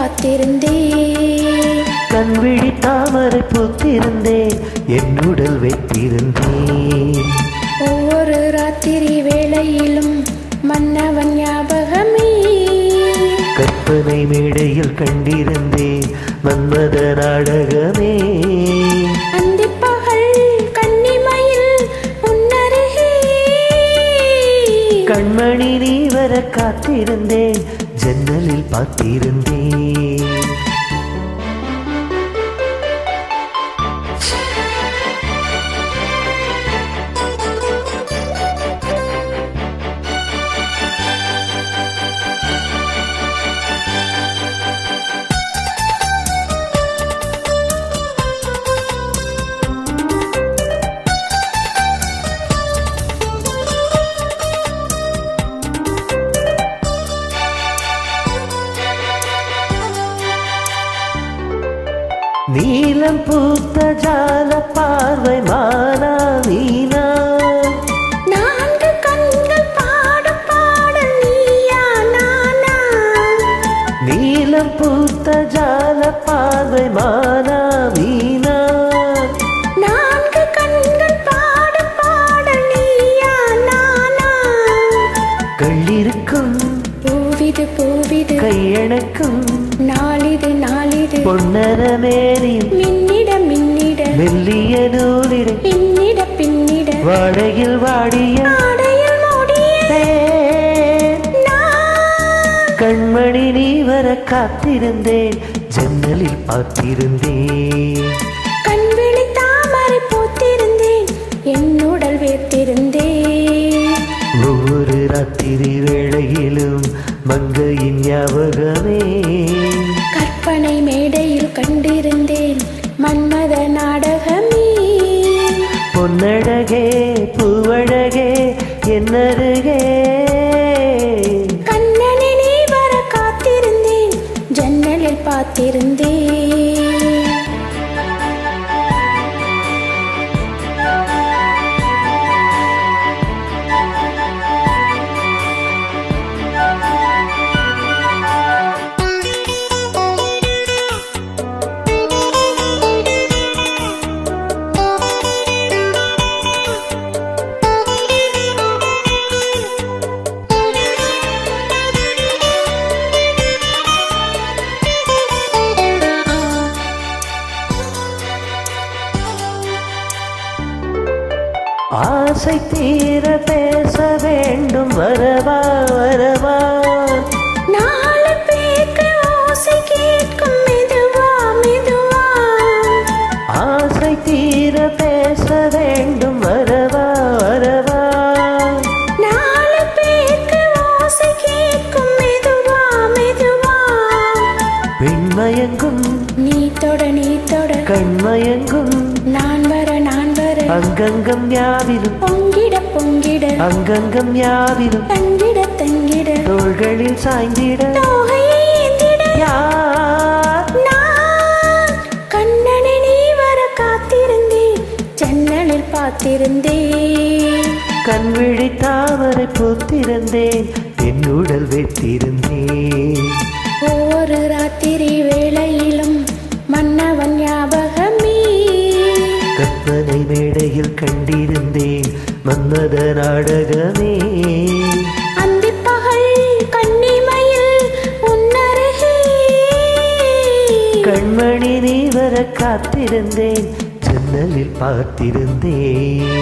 பார்த்திருந்தேன். கண்விழி தாமரை பூத்திருந்தேன், என் உடல் வைத்திருந்தேன். ஒவ்வொரு ராத்திரி வேளையிலும் மன்னவன் ஞாபகமே. கற்பனை மேடையில் கண்டிருந்தேன் மன்மத நாடகமே. அந்திப்பகல் கன்னிமையில் உன்னருகே. கண்மணி நீ வர காத்திருந்தேன், ஜன்னலில் பார்த்திருந்தேன். நீலம் பூத்த ஜால பார்வை மானா வீணா. நான்கு கண்கள் பாடும் பாடல் நீயா நானா. நீலம் பூத்த ஜால பார்வை மானா வீணா. நான்கு கண்கள் பாடும் பாடல் நீயா நானா. கள்ளிருக்கும் பூவிது பூவிது கையணக்கும் நாளிது நாளிது. பொன்னரமேனி மின்னிட மின்னிட மெல்லிய நூலிட பின்னிட பின்னிட. வாடையில் வாடிய ஆடையில் மூடிய நான். கண்மணி நீ வர காத்திருந்தேன், ஜன்னலில் பார்த்திருந்தேன். கண்விழி தாமரை பூத்திருந்தேன், என் உடல் வேர்த்திருந்தேன். ஒவ்வொரு ராத்திரி வேளையிலும் மங்கையின் ஞாபகமே. கற்பனை மேடையில் கண்டிருந்தேன் மன்மத நாடகமே. பொன்னழகே பூவழகே என்னருகே. கண்ணனை நீ வர காத்திருந்தேன், ஜன்னலில் பார்த்திருந்தேன். ஆசை தீர பேச வேண்டும், வரவா வரவா. நாலு பேருக்கு ஓசை கேட்கும் மெதுவா மெதுவா. ஆசை தீர பேச வேண்டும், வரவா வரவா. நாலு பேருக்கு ஓசை கேட்கும் மெதுவா மெதுவா. பெண்மயங்கும் நீ தொட நீ தொட கண்மயங்கும் நான் வர நான் வர. அங்கங்கம் யாவிலும் பொங்கிட பொங்கிட அங்கங்கம் யாவிலும் தங்கிட தங்கிட. தோள்களில் சாய்ந்திட தோகையை ஏந்திட யார். நான். கண்ணனை நீ வர காத்திருந்தேன், ஜன்னலில் பார்த்திருந்தேன். கண்விழி தாமரை பூத்திருந்தேன், என் உடல் வைத்திருந்தேன். ஒவ்வொரு ராத்திரி வேளையிலும் மன்னவன் ஞாபகமே. கற்பனை மேடையில் கண்டிருந்தேன் மன்மத நாடகமே. அந்திப்பகல் கன்னிமையில் உன்னருகே. கண்மணி நீ வர காத்திருந்தேன், ஜன்னலில் பார்த்திருந்தேன்.